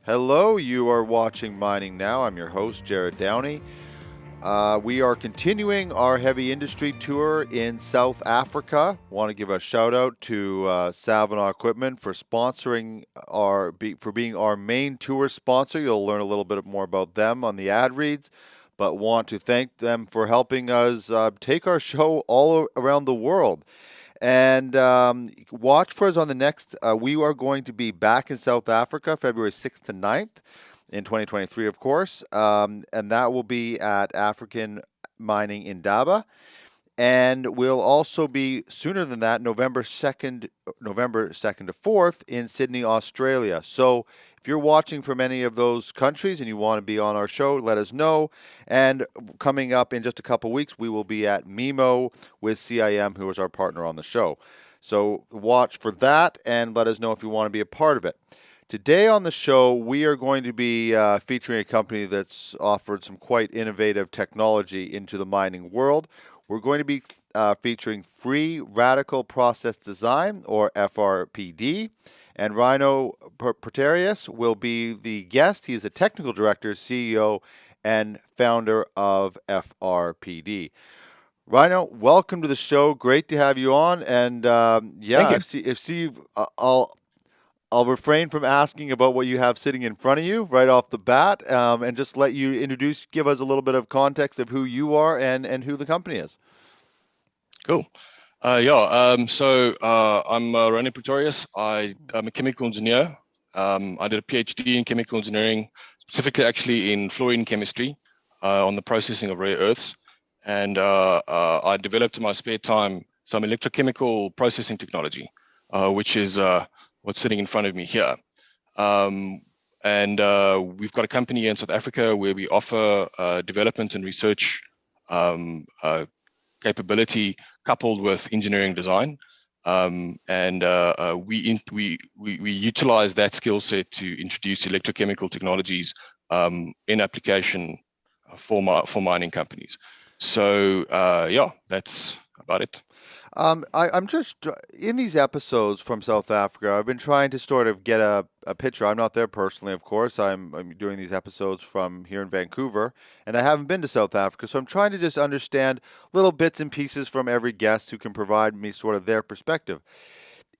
Hello, you are watching Mining Now. I'm your host, Jared Downey. We are continuing our heavy industry tour in South Africa. Want to give a shout out to Savannah Equipment for sponsoring for being our main tour sponsor. You'll learn a little bit more about them on the ad reads, but want to thank them for helping us take our show all around the world. And watch for us on the next. We are going to be back in South Africa February 6th to 9th in 2023, of course. And that will be at African Mining in Daba. And we'll also be sooner than that, November 2nd to 4th in Sydney, Australia. So if you're watching from any of those countries and you want to be on our show, let us know. And coming up in just a couple weeks, we will be at MIMO with CIM, who is our partner on the show. So watch for that and let us know if you want to be a part of it. Today on the show, we are going to be featuring a company that's offered some quite innovative technology into the mining world. We're going to be featuring Free Radical Process Design, or FRPD, and Ryno Pretorius will be the guest. He is a technical director, CEO, and founder of FRPD. Ryno, welcome to the show. Great to have you on. And Thank you. I'll refrain from asking about what you have sitting in front of you right off the bat, and just let you give us a little bit of context of who you are and who the company is. Cool. I'm Ryno Pretorius. I'm a chemical engineer. I did a PhD in chemical engineering, specifically actually in fluorine chemistry, on the processing of rare earths. And I developed in my spare time some electrochemical processing technology, which is what's sitting in front of me here. We've got a company here in South Africa where we offer development and research capability coupled with engineering design. We utilize that skill set to introduce electrochemical technologies in application for mining companies. So that's about it. I'm just in these episodes from South Africa. I've been trying to sort of get a picture. I'm not there personally, of course. I'm doing these episodes from here in Vancouver, and I haven't been to South Africa. So I'm trying to just understand little bits and pieces from every guest who can provide me sort of their perspective.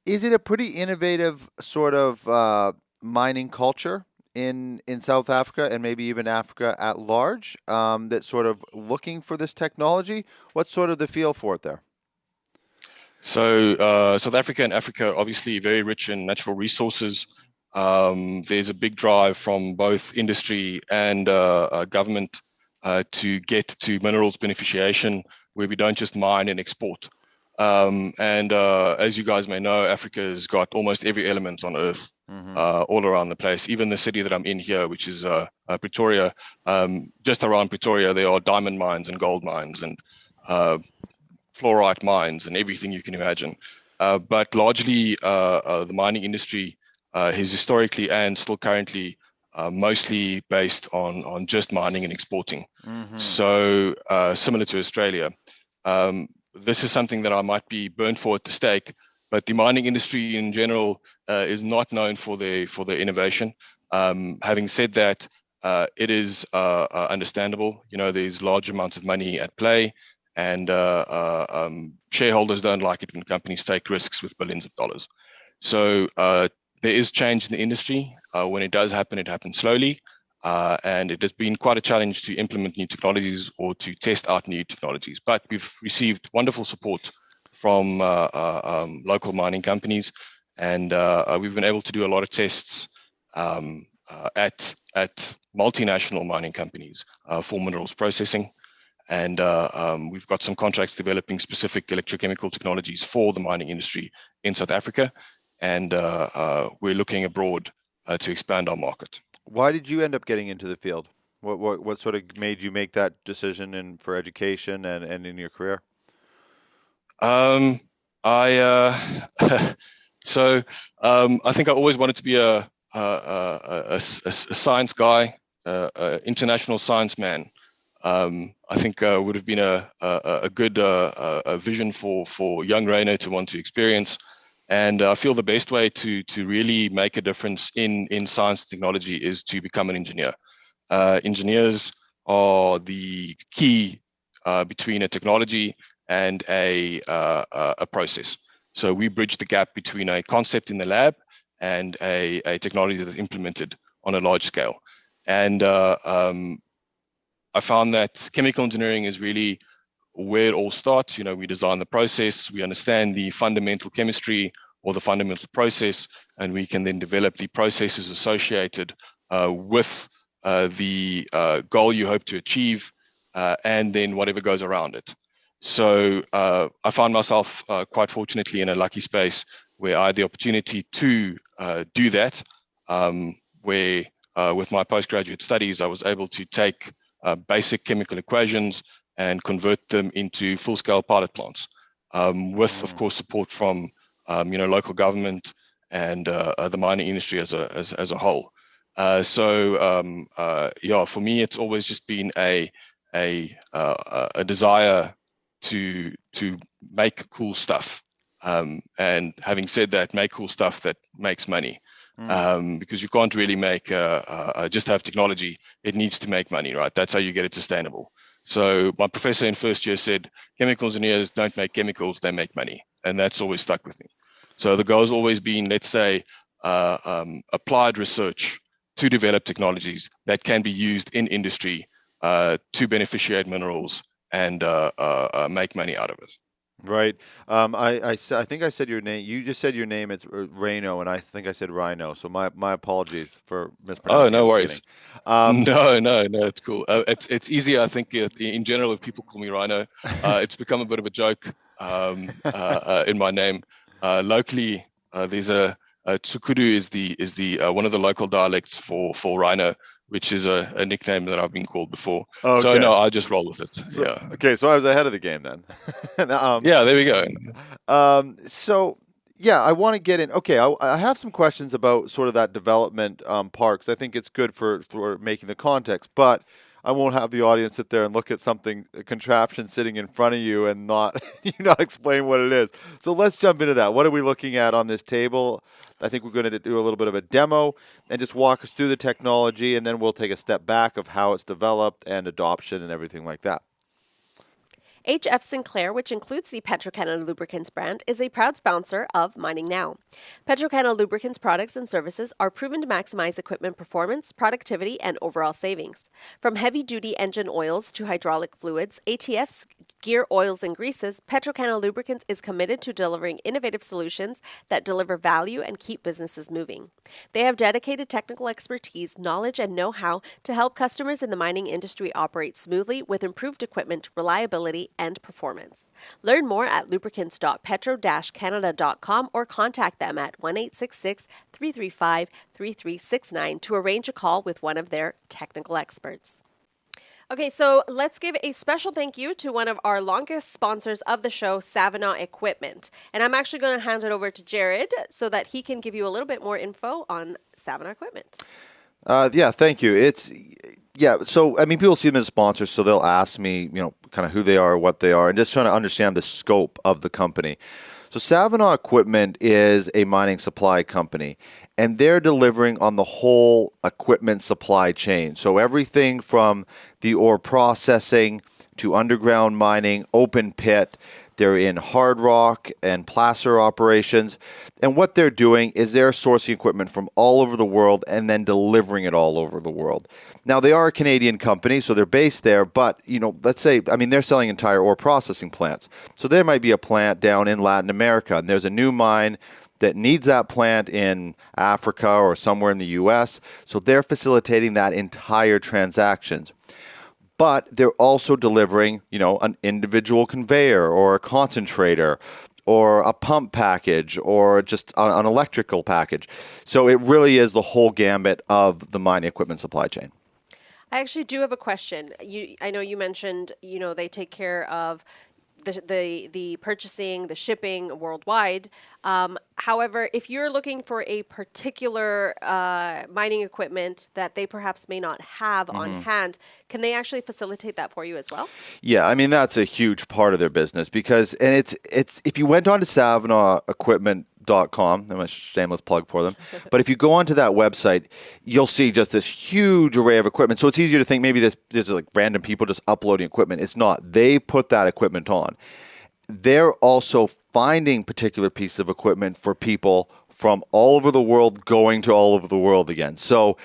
Is it a pretty innovative sort of mining culture in South Africa and maybe even Africa at large, that's sort of looking for this technology? What's sort of the feel for it there? So South Africa and Africa, obviously very rich in natural resources. There's a big drive from both industry and government to get to minerals beneficiation, where we don't just mine and export. As you guys may know, Africa has got almost every element on Earth, all around the place. Even the city that I'm in here, which is Pretoria, just around Pretoria, there are diamond mines and gold mines and fluorite mines and everything you can imagine. But largely, the mining industry is historically and still currently mostly based on just mining and exporting. So similar to Australia. This is something that I might be burnt for at the stake, but the mining industry in general is not known for their innovation. Having said that, it is understandable. You know, there's large amounts of money at play, and shareholders don't like it when companies take risks with billions of dollars. So there is change in the industry. When it does happen, it happens slowly. And it has been quite a challenge to implement new technologies or to test out new technologies. But we've received wonderful support from local mining companies, and we've been able to do a lot of tests at multinational mining companies for minerals processing. And we've got some contracts developing specific electrochemical technologies for the mining industry in South Africa. And we're looking abroad to expand our market. Why did you end up getting into the field? What sort of made you make that decision for education and in your career? I think I always wanted to be a science guy, international science man. I think would have been a good vision for young Ryno to want to experience. And I feel the best way to really make a difference in science and technology is to become an engineer. Engineers are the key between a technology and a process. So we bridge the gap between a concept in the lab and a technology that is implemented on a large scale. And I found that chemical engineering is really where it all starts. We design the process, we understand the fundamental chemistry or the fundamental process, and we can then develop the processes associated with the goal you hope to achieve, and then whatever goes around it. So I found myself quite fortunately in a lucky space where I had the opportunity to do that, where with my postgraduate studies, I was able to take basic chemical equations and convert them into full-scale pilot plants, with, of course, support from local government and the mining industry as a whole. For me, it's always just been a desire to make cool stuff. And having said that, make cool stuff that makes money. Because you can't really make just have technology. It needs to make money, right? That's how you get it sustainable. So my professor in first year said, chemical engineers don't make chemicals, they make money. And that's always stuck with me. So the goal's always been, let's say, applied research to develop technologies that can be used in industry to beneficiate minerals and make money out of it. Right. I think I said your name. You just said your name. It's Ryno, and I think I said Ryno. So my apologies for mispronouncing. Oh, no worries. No, it's cool. It's easier, I think, in general, if people call me Ryno. It's become a bit of a joke in my name. Locally, there's a Tsukudu is the one of the local dialects for Ryno, which is a nickname that I've been called before. Okay. So no, I just roll with it. Okay, so I was ahead of the game then. Yeah, there we go. I want to get in. Okay, I have some questions about sort of that development part, because I think it's good for making the context, but I won't have the audience sit there and look at a contraption sitting in front of you and not explain what it is. So let's jump into that. What are we looking at on this table? I think we're going to do a little bit of a demo and just walk us through the technology, and then we'll take a step back of how it's developed and adoption and everything like that. HF Sinclair, which includes the Petro-Canada Lubricants brand, is a proud sponsor of Mining Now. Petro-Canada Lubricants products and services are proven to maximize equipment performance, productivity, and overall savings. From heavy-duty engine oils to hydraulic fluids, ATFs, gear oils, and greases, Petro-Canada Lubricants is committed to delivering innovative solutions that deliver value and keep businesses moving. They have dedicated technical expertise, knowledge, and know-how to help customers in the mining industry operate smoothly with improved equipment, reliability, and performance. Learn more at lubricants.petro-canada.com or contact them at 1-866-335-3369 to arrange a call with one of their technical experts. Okay, so let's give a special thank you to one of our longest sponsors of the show, Savona Equipment. And I'm actually going to hand it over to Jared so that he can give you a little bit more info on Savona Equipment. Thank you. So, I mean, people see them as sponsors, so they'll ask me, kind of who they are, what they are, and just trying to understand the scope of the company. So Savona Equipment is a mining supply company, and they're delivering on the whole equipment supply chain. So everything from the ore processing to underground mining, open pit. They're in hard rock and placer operations. And what they're doing is they're sourcing equipment from all over the world and then delivering it all over the world. Now, they are a Canadian company, so they're based there, but, let's say, they're selling entire ore processing plants. So there might be a plant down in Latin America, and there's a new mine that needs that plant in Africa or somewhere in the U.S., so they're facilitating that entire transactions. But they're also delivering, an individual conveyor or a concentrator or a pump package or just an electrical package. So it really is the whole gambit of the mining equipment supply chain. I actually do have a question. I know you mentioned, they take care of the purchasing, the shipping worldwide. However, if you're looking for a particular mining equipment that they perhaps may not have on hand, can they actually facilitate that for you as well? Yeah, that's a huge part of their business because it's if you went on to Savona Equipment powerzone.com. I'm a shameless plug for them. But if you go onto that website, you'll see just this huge array of equipment. So it's easier to think maybe there's like random people just uploading equipment. It's not. They put that equipment on. They're also finding particular pieces of equipment for people from all over the world going to all over the world again. So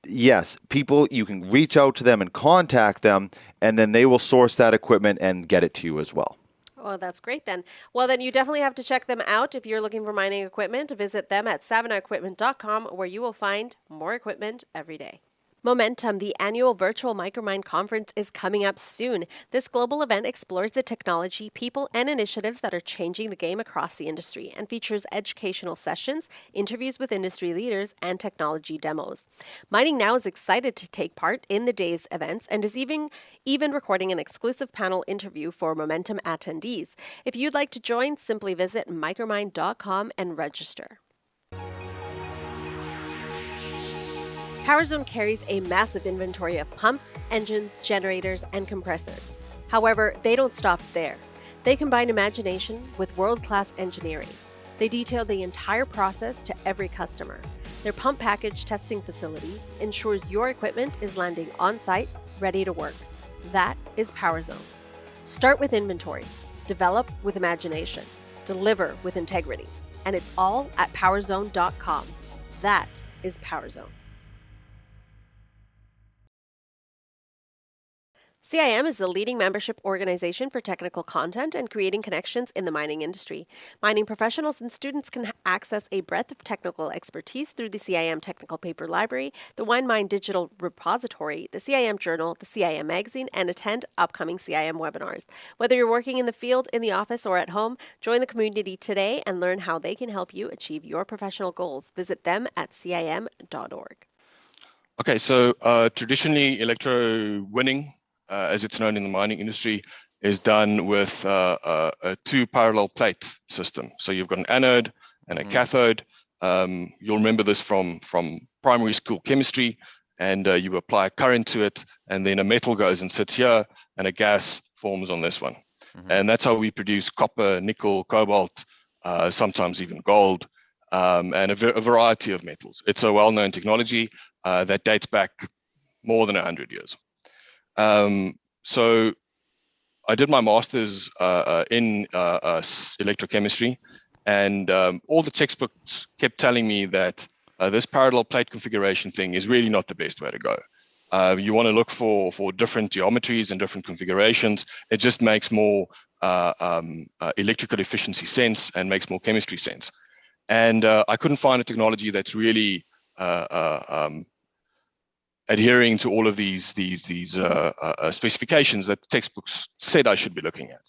yes, people, you can reach out to them and contact them, and then they will source that equipment and get it to you as well. Oh, that's great then. Well, then you definitely have to check them out. If you're looking for mining equipment, visit them at savanaequipment.com, where you will find more equipment every day. Momentum, the annual virtual Micromine conference, is coming up soon. This global event explores the technology, people, and initiatives that are changing the game across the industry and features educational sessions, interviews with industry leaders, and technology demos. Mining Now is excited to take part in the day's events and is even recording an exclusive panel interview for Momentum attendees. If you'd like to join, simply visit micromine.com and register. PowerZone carries a massive inventory of pumps, engines, generators, and compressors. However, they don't stop there. They combine imagination with world-class engineering. They detail the entire process to every customer. Their pump package testing facility ensures your equipment is landing on-site, ready to work. That is PowerZone. Start with inventory, develop with imagination, deliver with integrity, and it's all at powerzone.com. That is PowerZone. CIM is the leading membership organization for technical content and creating connections in the mining industry. Mining professionals and students can access a breadth of technical expertise through the CIM Technical Paper Library, the WineMine Digital Repository, the CIM Journal, the CIM Magazine, and attend upcoming CIM webinars. Whether you're working in the field, in the office, or at home, join the community today and learn how they can help you achieve your professional goals. Visit them at cim.org. Okay, so traditionally, electrowinning, as it's known in the mining industry, is done with a two parallel plate system. So you've got an anode and a cathode. You'll remember this from primary school chemistry, and you apply current to it, and then a metal goes and sits here, and a gas forms on this one. And that's how we produce copper, nickel, cobalt, sometimes even gold, and a variety of metals. It's a well-known technology that dates back more than 100 years. So I did my master's in electrochemistry, and all the textbooks kept telling me that this parallel plate configuration thing is really not the best way to go. You want to look for different geometries and different configurations. It just makes more electrical efficiency sense and makes more chemistry sense. And I couldn't find a technology that's really adhering to all of these specifications that the textbooks said I should be looking at.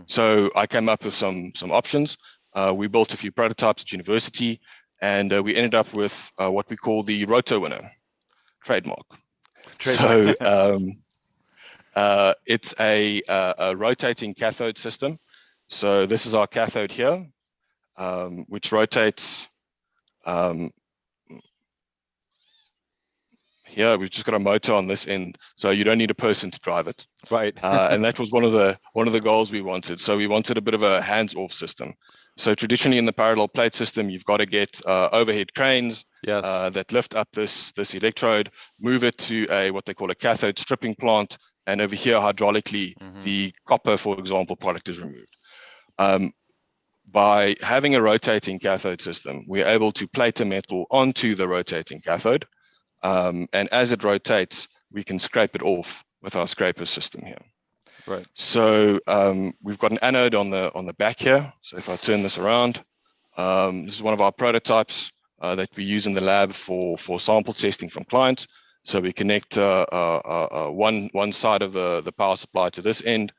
So I came up with some options. We built a few prototypes at university, and we ended up with what we call the Rotowinner trademark. So it's a rotating cathode system. So this is our cathode here, which rotates. Here we've just got a motor on this end, so you don't need a person to drive it. Right. And that was one of the goals we wanted. So we wanted a bit of a hands-off system. So traditionally in the parallel plate system, you've got to get overhead cranes that lift up this electrode, move it to what they call a cathode stripping plant, and over here hydraulically the copper, for example, product is removed. By having a rotating cathode system, we're able to plate a metal onto the rotating cathode. And as it rotates, we can scrape it off with our scraper system here. Right. So we've got an anode on the back here. So if I turn this around, this is one of our prototypes that we use in the lab for sample testing from clients. So we connect one side of the power supply to this end,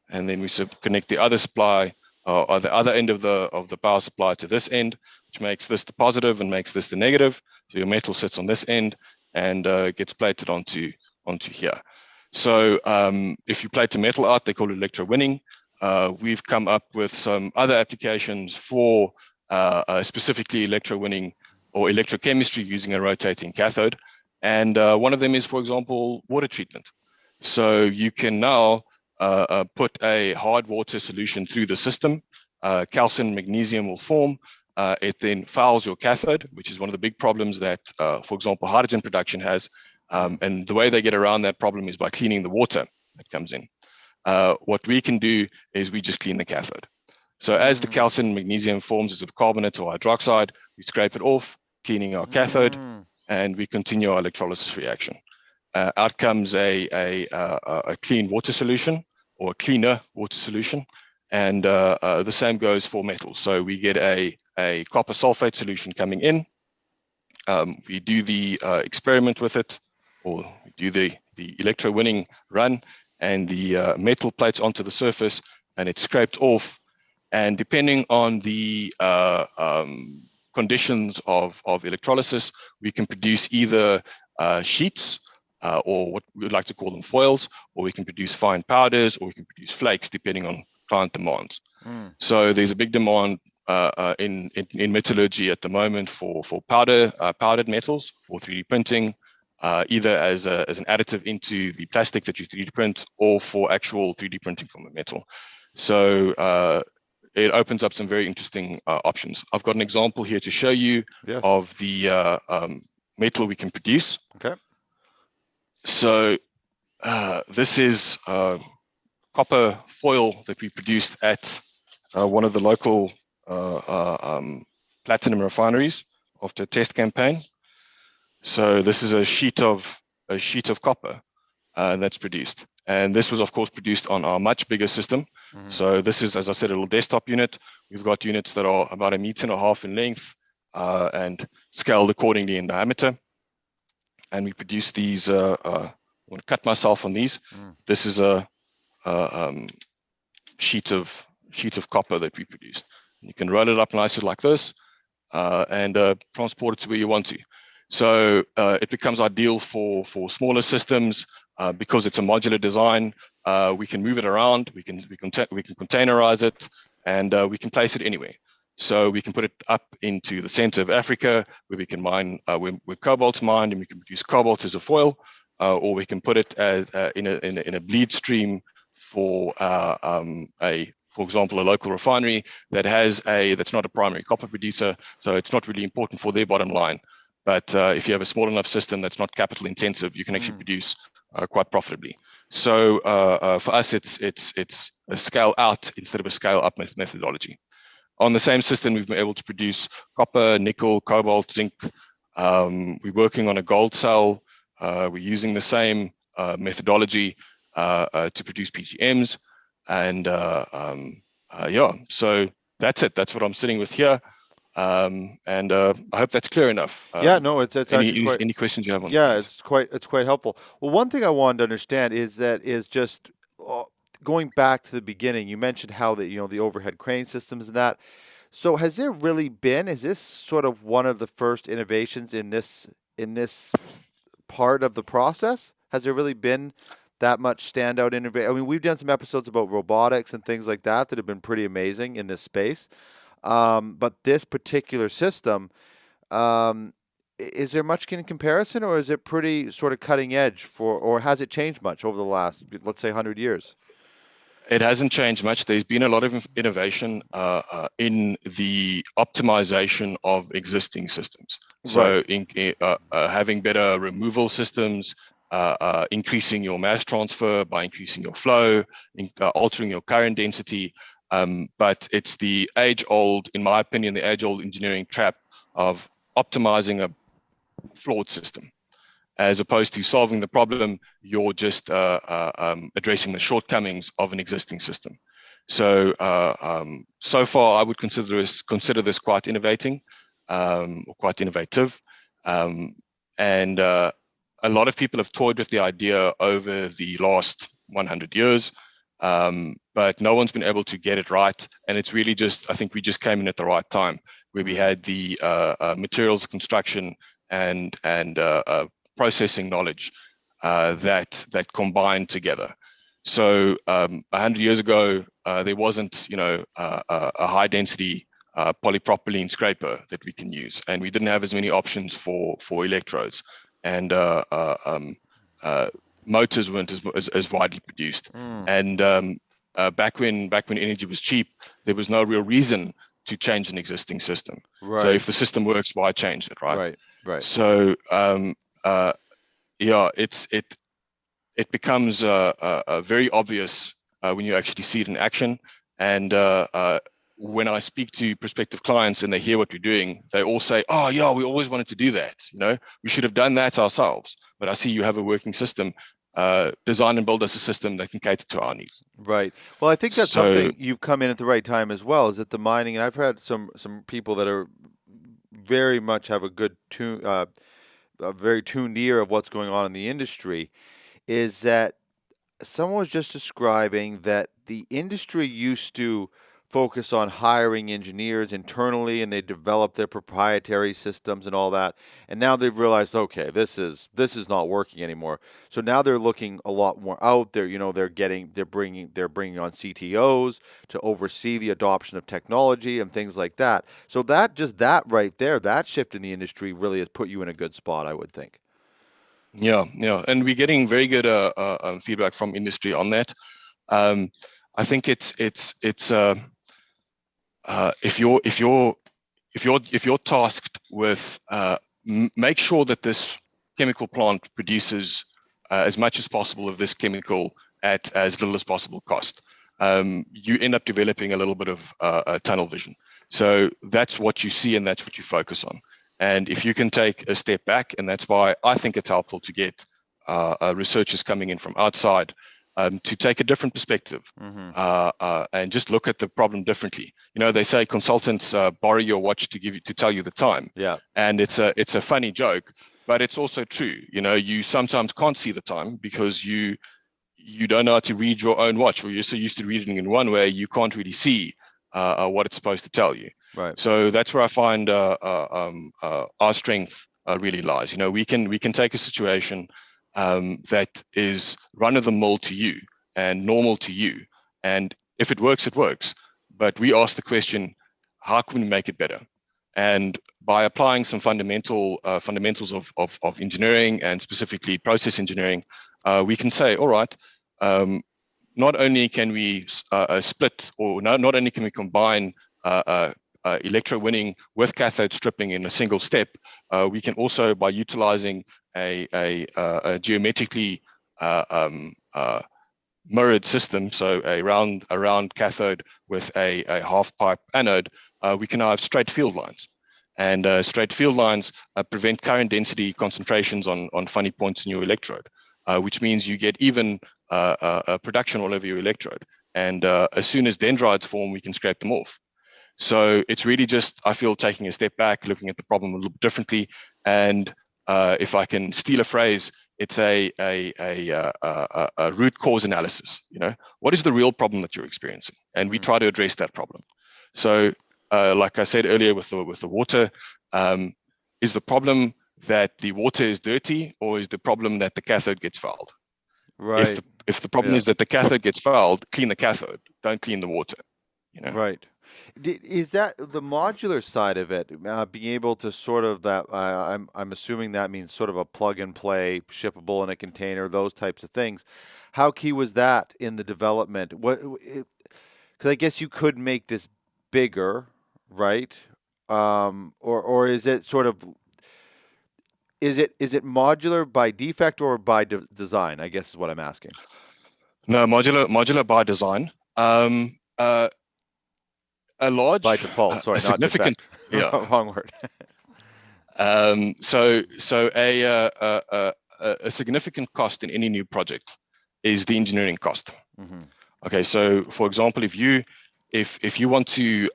and then we connect the other supply or the other end of the power supply to this end, which makes this the positive and makes this the negative. So your metal sits on this end and gets plated onto here. So if you plate the metal out, they call it electrowinning. We've come up with some other applications for specifically electrowinning or electrochemistry using a rotating cathode. And one of them is, for example, water treatment. So you can now put a hard water solution through the system. Calcium and magnesium will form. it then fouls your cathode, which is one of the big problems that, for example, hydrogen production has. And the way they get around that problem is by cleaning the water that comes in. What we can do is we just clean the cathode. So as the calcium and magnesium forms as a carbonate or hydroxide, we scrape it off, cleaning our cathode, and we continue our electrolysis reaction. Out comes a clean water solution, or a cleaner water solution, and the same goes for metals. So we get a copper sulfate solution coming in. We do the experiment with it, or we do the electrowinning run, and the metal plates onto the surface, and it's scraped off. And depending on the conditions of electrolysis, we can produce either sheets, or what we would like to call them foils, or we can produce fine powders, or we can produce flakes, depending on client demands. So there's a big demand in metallurgy at the moment for powdered metals for 3D printing, either as an additive into the plastic that you 3D print, or for actual 3D printing from a metal. So it opens up some very interesting options. I've got an example here to show you of the metal we can produce. Okay. So this is copper foil that we produced at one of the local platinum refineries after a test campaign. So this is a sheet of copper that's produced, and this was of course produced on our much bigger system. So this is, as I said, a little desktop unit. We've got units that are about 1.5 meters in length and scaled accordingly in diameter. And we produce these. I want to cut myself on these. This is a sheet of copper that we produced. You can roll it up nicely like this and transport it to where you want to. So it becomes ideal for smaller systems because it's a modular design. We can move it around. We can containerize it, and we can place it anywhere. So we can put it up into the center of Africa, where we can mine where cobalt's mined, and we can produce cobalt as a foil, or we can put it in a bleed stream for for example, a local refinery that's not a primary copper producer, so it's not really important for their bottom line. But if you have a small enough system that's not capital intensive, you can actually produce quite profitably. So for us, it's a scale out instead of a scale up methodology. On the same system, we've been able to produce copper, nickel, cobalt, zinc. We're working on a gold cell. We're using the same methodology to produce PGMs. And so that's it. That's what I'm sitting with here. And I hope that's clear enough. No, it's any, actually any questions you have on that? It's quite helpful. Well, one thing I wanted to understand is just going back to the beginning. You mentioned how the overhead crane systems and that. So is this sort of one of the first innovations in this part of the process? Has there really been that much standout innovation? I mean, we've done some episodes about robotics and things like that have been pretty amazing in this space. But this particular system, is there much in comparison, or is it pretty sort of cutting edge or has it changed much over the last, let's say, 100 years? It hasn't changed much. There's been a lot of innovation in the optimization of existing systems. So having better removal systems, increasing your mass transfer by increasing your flow, altering your current density. But it's the age-old, in my opinion, the age-old engineering trap of optimizing a flawed system. As opposed to solving the problem, you're just addressing the shortcomings of an existing system. So so far, I would consider this quite innovating, or quite innovative. And a lot of people have toyed with the idea over the last 100 years, but no one's been able to get it right. And it's really I think we just came in at the right time, where we had the materials construction and processing knowledge that combined together. So 100 years ago, there wasn't a high density polypropylene scraper that we can use, and we didn't have as many options for electrodes, and motors weren't as widely produced. And back when energy was cheap, there was no real reason to change an existing system. Right. So if the system works, why change it, right? Right. So yeah, it becomes very obvious when you actually see it in action. And when I speak to prospective clients and they hear what we're doing, they all say, "Oh yeah, we always wanted to do that. We should have done that ourselves. But I see you have a working system. Design and build us a system that can cater to our needs." Right. Well, I think that's So, something you've come in at the right time as well. Is that the mining? And I've had some people that are very much have a good tune, a very tuned ear of what's going on in the industry. Is that someone was just describing that the industry used to focus on hiring engineers internally and they develop their proprietary systems and all that, and now they've realized, okay, this is not working anymore. So now they're looking a lot more out there. They're bringing on CTOs to oversee the adoption of technology and things like that. So that right there, that shift in the industry really has put you in a good spot, I would think. yeah, and we're getting very good feedback from industry on that. I think it's if you're tasked with make sure that this chemical plant produces as much as possible of this chemical at as little as possible cost, you end up developing a little bit of tunnel vision. So that's what you see and that's what you focus on. And if you can take a step back, and that's why I think it's helpful to get researchers coming in from outside to take a different perspective, and just look at the problem differently. They say consultants borrow your watch to tell you the time. Yeah. And it's a funny joke, but it's also true. You sometimes can't see the time because you don't know how to read your own watch, or you're so used to reading in one way, you can't really see what it's supposed to tell you. Right. So that's where I find our strength really lies. We can take a situation that is run-of-the-mill to you and normal to you, and if it works, it works. But we ask the question, how can we make it better? And by applying some fundamentals of engineering, and specifically process engineering, we can say, all right, not only can we split, or not only can we combine electrowinning with cathode stripping in a single step, we can also, by utilizing a geometrically mirrored system, so a round cathode with a half pipe anode, we can now have straight field lines. And straight field lines prevent current density concentrations on funny points in your electrode, which means you get even production all over your electrode. And as soon as dendrites form, we can scrape them off. So it's really just, I feel, taking a step back, looking at the problem a little bit differently. And if I can steal a phrase, it's a root cause analysis. What is the real problem that you're experiencing? And we try to address that problem. So like I said earlier with the water, is the problem that the water is dirty, or is the problem that the cathode gets fouled? Right. If the problem is that the cathode gets fouled, clean the cathode, don't clean the water. Right. Is that the modular side of it, being able to sort of that? I'm assuming that means sort of a plug and play, shippable in a container, those types of things. How key was that in the development? Because I guess you could make this bigger, right? Or is it sort of is it modular by defect or by design? I guess is what I'm asking. No, modular by design. A large by default. Sorry, not significant. Defect. Yeah, wrong word. So a significant cost in any new project is the engineering cost. Mm-hmm. Okay, so for example, if you want to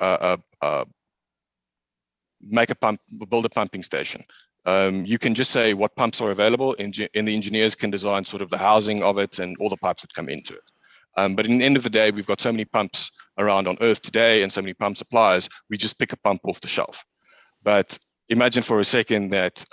make a pump, build a pumping station, you can just say what pumps are available, and the engineers can design sort of the housing of it and all the pipes that come into it. But in the end of the day, we've got so many pumps around on Earth today and so many pump suppliers, we just pick a pump off the shelf. But imagine for a second that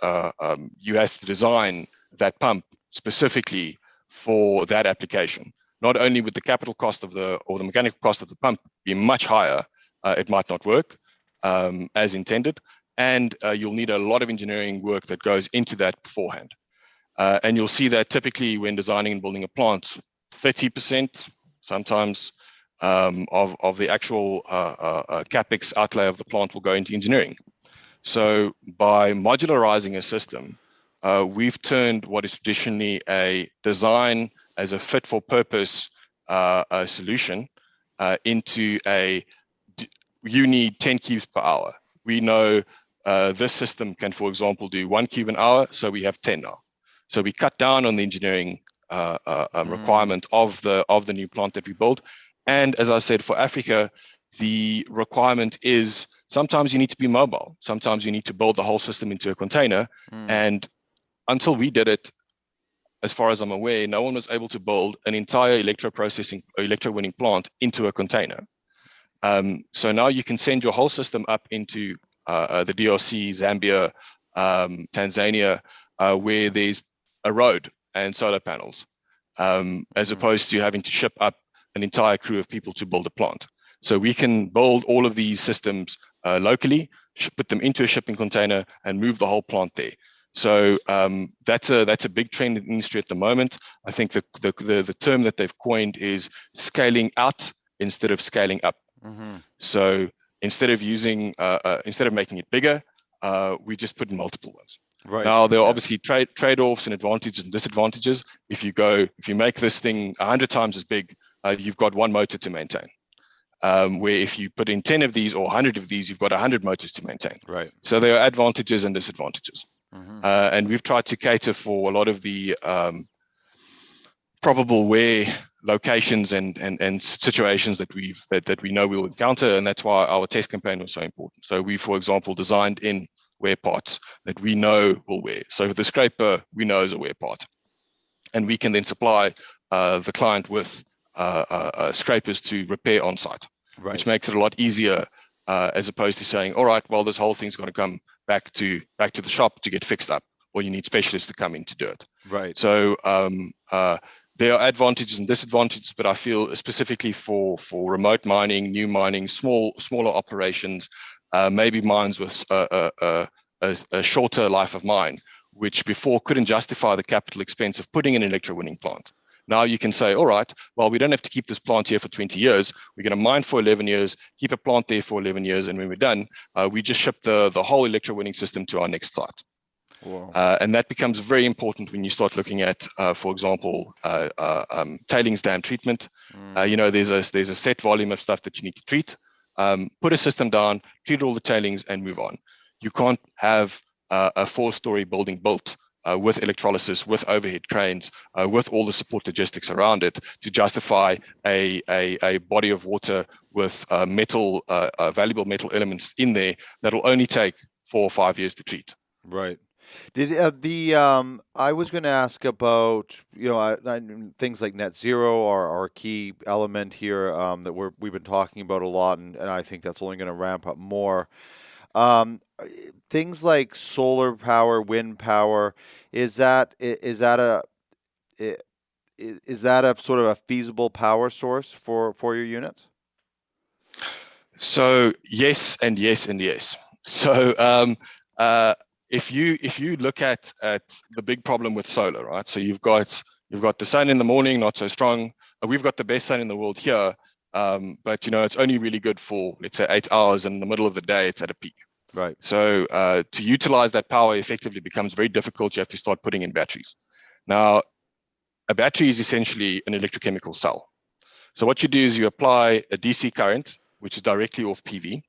you have to design that pump specifically for that application. Not only would the capital cost of the mechanical cost of the pump be much higher, it might not work as intended, and you'll need a lot of engineering work that goes into that beforehand. And you'll see that typically when designing and building a plant, 30%, sometimes of the actual capex outlay of the plant will go into engineering. So by modularizing a system, we've turned what is traditionally a design as a fit for purpose solution into you need 10 cubes per hour. We know this system can, for example, do 1 cube an hour, so we have 10 now. So we cut down on the engineering requirement of the new plant that we build. And as I said, for Africa, the requirement is sometimes you need to be mobile. Sometimes you need to build the whole system into a container. And until we did it, as far as I'm aware, no one was able to build an entire electrowinning plant into a container. So now you can send your whole system up into the DRC, Zambia, Tanzania, where there's a road and solar panels, as opposed to having to ship up an entire crew of people to build a plant. So we can build all of these systems locally, put them into a shipping container, and move the whole plant there. So that's a big trend in the industry at the moment. I think the term that they've coined is scaling out instead of scaling up. So instead of making it bigger, we just put in multiple ones. Right. Now there are obviously trade-offs and advantages and disadvantages. If you make this thing 100 times as big, you've got one motor to maintain. Where if you put in 10 of these or 100 of these, you've got 100 motors to maintain. Right. So there are advantages and disadvantages. And we've tried to cater for a lot of the probable wear locations and situations that we know we'll encounter, and that's why our test campaign was so important. So we, for example, designed in wear parts that we know will wear. So the scraper we know is a wear part, and we can then supply the client with scrapers to repair on site, which makes it a lot easier as opposed to saying, all right, well, this whole thing's going to come back to the shop to get fixed up, or you need specialists to come in to do it. Right. So there are advantages and disadvantages, but I feel specifically for remote mining, new mining, smaller operations, maybe mines with a shorter life of mine, which before couldn't justify the capital expense of putting an electrowinning plant. Now you can say, all right, well, we don't have to keep this plant here for 20 years. We're going to mine for 11 years, keep a plant there for 11 years, and when we're done, we just ship the whole electrowinning system to our next site. And that becomes very important when you start looking at, for example, tailings dam treatment. There's a set volume of stuff that you need to treat. Put a system down, treat all the tailings, and move on. You can't have a 4-story building built with electrolysis, with overhead cranes, with all the support logistics around it to justify a body of water with valuable metal elements in there that will only take 4 or 5 years to treat. Right. Did I was going to ask about things like net zero are a key element here that we've been talking about a lot, and I think that's only going to ramp up more. Things like solar power, wind power, is that a sort of a feasible power source for your units? So yes and yes and yes. So if you look at the big problem with solar, right? So you've got the sun in the morning, not so strong. We've got the best sun in the world here, but it's only really good for, let's say, 8 hours, and in the middle of the day it's at a peak. Right. So to utilize that power effectively becomes very difficult. You have to start putting in batteries. Now, a battery is essentially an electrochemical cell. So what you do is you apply a DC current, which is directly off PV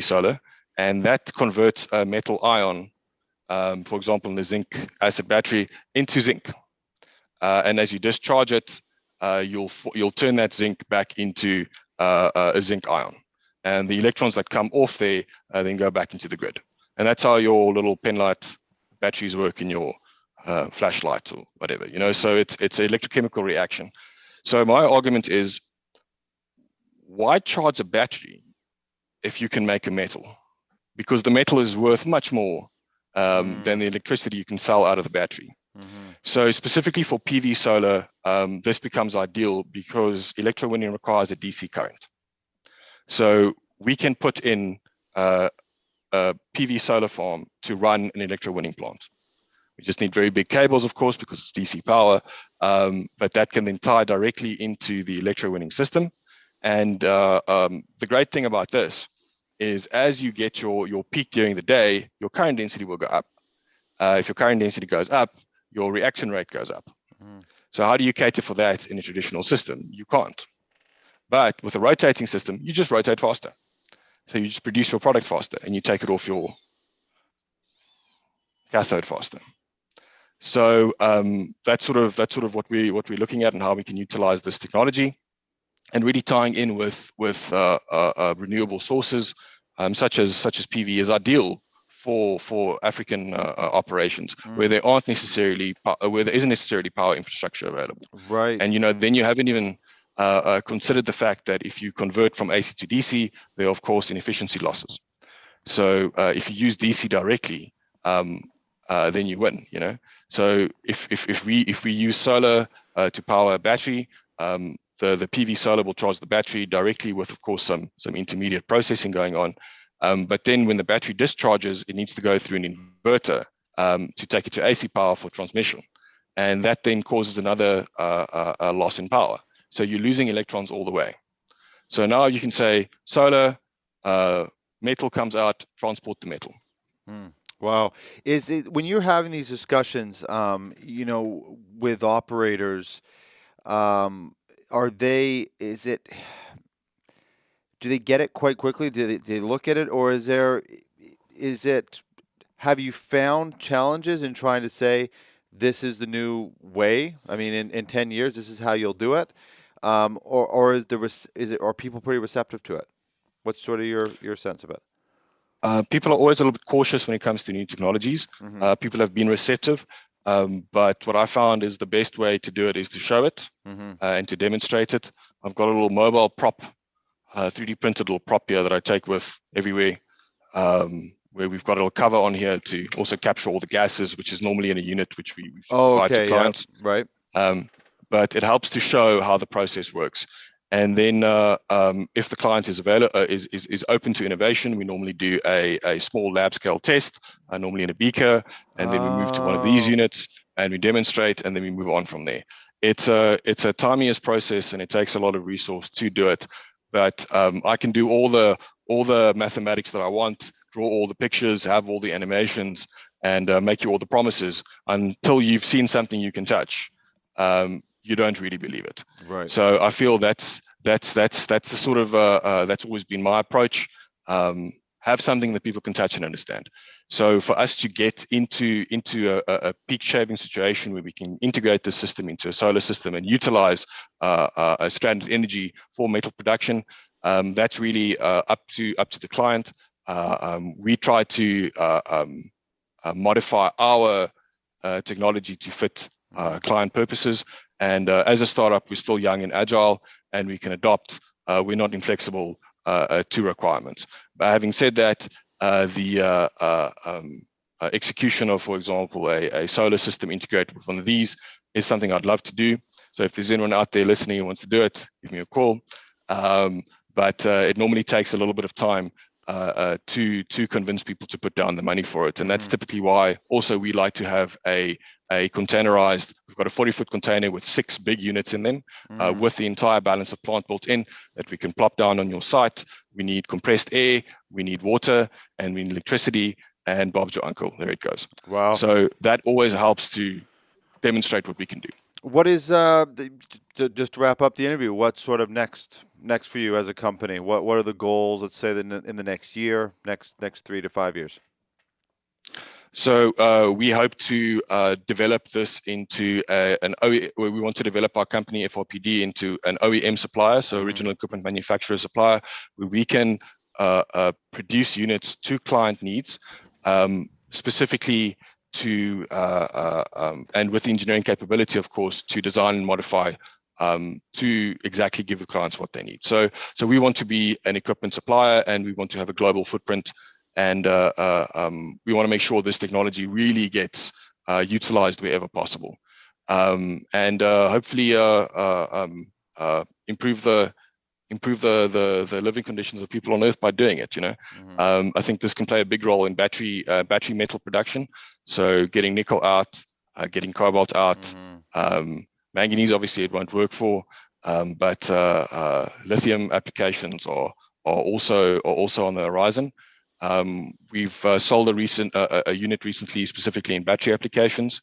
solar, and that converts a metal ion, for example, in the zinc acid battery, into zinc. And as you discharge it, you'll turn that zinc back into a zinc ion. And the electrons that come off there then go back into the grid. And that's how your little penlight batteries work in your flashlight or whatever. So it's an electrochemical reaction. So my argument is, why charge a battery if you can make a metal? Because the metal is worth much more than the electricity you can sell out of the battery. So specifically for PV solar, this becomes ideal because electrowinning requires a DC current. So we can put in a PV solar farm to run an electrowinning plant. We just need very big cables, of course, because it's DC power, but that can then tie directly into the electrowinning system. And the great thing about this is as you get your peak during the day, your current density will go up. If your current density goes up, your reaction rate goes up. So how do you cater for that in a traditional system? You can't. But with a rotating system, you just rotate faster. So you just produce your product faster and you take it off your cathode faster. So that's sort of what we're looking at and how we can utilize this technology, and really tying in with renewable sources such as PV is ideal for African operations where there isn't necessarily power infrastructure available. Right. And then you haven't even considered the fact that if you convert from AC to DC, there are of course inefficiency losses. So if you use DC directly, then you win. So if we use solar to power a battery, the PV solar will charge the battery directly with, of course, some intermediate processing going on. But then when the battery discharges, it needs to go through an inverter to take it to AC power for transmission. And that then causes another loss in power. So you're losing electrons all the way. So now you can say solar, metal comes out, transport the metal. Wow. Is it, when you're having these discussions, with operators, do they get it quite quickly? Do they look at it, or have you found challenges in trying to say this is the new way? I mean, in 10 years, this is how you'll do it, or are people pretty receptive to it? What's sort of your sense of it? People are always a little bit cautious when it comes to new technologies. People have been receptive, but what I found is the best way to do it is to show it and to demonstrate it. I've got a little mobile prop, 3D printed little prop here that I take with everywhere, where we've got a little cover on here to also capture all the gases, which is normally in a unit which we provide to clients. Yeah, right. But it helps to show how the process works. And then if the client is open to innovation, we normally do a small lab scale test, normally in a beaker, and then we move to one of these units and we demonstrate, and then we move on from there. It's a tiniest process and it takes a lot of resource to do it, but I can do all the mathematics that I want, draw all the pictures, have all the animations, and make you all the promises until you've seen something you can touch. You don't really believe it. Right. So I feel that's the sort of that's always been my approach. Have something that people can touch and understand. So for us to get into a peak shaving situation where we can integrate the system into a solar system and utilize a stranded energy for metal production, that's really up to the client. We try to modify our technology to fit client purposes. And as a startup, we're still young and agile, and we can adopt. We're not inflexible to requirements. But having said that, the execution of, for example, a solar system integrated with one of these is something I'd love to do. So if there's anyone out there listening who wants to do it, give me a call. But it normally takes a little bit of time to convince people to put down the money for it. And that's typically why also we like to have a containerized, we've got a 40-foot container with 6 big units in them, with the entire balance of plant built in that we can plop down on your site. We need compressed air, we need water, and we need electricity, and Bob's your uncle. There it goes. Wow. So that always helps to demonstrate what we can do. What is, just to wrap up the interview, what's sort of next for you as a company? What are the goals, let's say, in the next year, next 3 to 5 years? So we hope to develop this into we want to develop our company FRPD into an OEM supplier, so original equipment manufacturer supplier, where we can produce units to client needs, specifically to and with engineering capability, of course, to design and modify to exactly give the clients what they need. So we want to be an equipment supplier, and we want to have a global footprint. And we want to make sure this technology really gets utilized wherever possible, and hopefully improve the improve the living conditions of people on Earth by doing it. I think this can play a big role in battery metal production. So getting nickel out, getting cobalt out, manganese obviously it won't work for, but lithium applications are also on the horizon. We've sold a unit recently specifically in battery applications.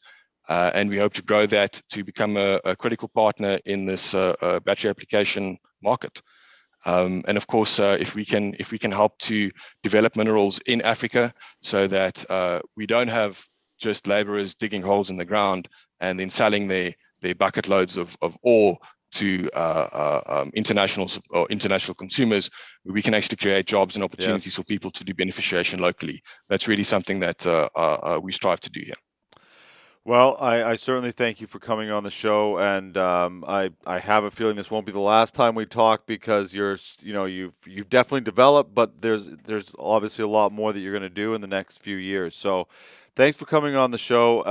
And we hope to grow that to become a critical partner in this battery application market. And of course, if we can help to develop minerals in Africa, so that we don't have just laborers digging holes in the ground and then selling their bucket loads of ore to international consumers, we can actually create jobs and opportunities for people to do beneficiation locally. That's really something that we strive to do here. Well, I certainly thank you for coming on the show, and I have a feeling this won't be the last time we talk, because you've definitely developed, but there's obviously a lot more that you're going to do in the next few years. So, thanks for coming on the show,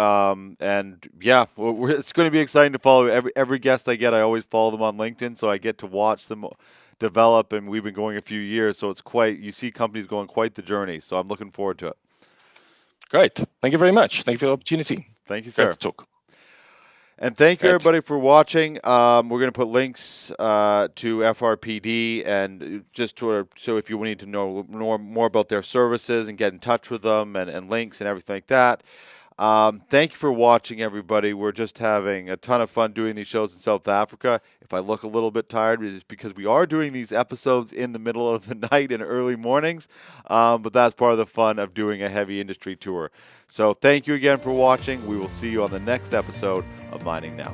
and yeah, it's going to be exciting to follow every guest I get. I always follow them on LinkedIn, so I get to watch them develop, and we've been going a few years, so you see companies going quite the journey. So I'm looking forward to it. Great. Thank you very much. Thank you for the opportunity. Thank you, sir. Great to talk. And thank you, everybody, for watching. We're going to put links to FRPD, and so if you need to know more about their services and get in touch with them, and links and everything like that. Thank you for watching, everybody. We're just having a ton of fun doing these shows in South Africa. If I look a little bit tired, it's because we are doing these episodes in the middle of the night and early mornings, but that's part of the fun of doing a heavy industry tour. So thank you again for watching. We will see you on the next episode of Mining Now.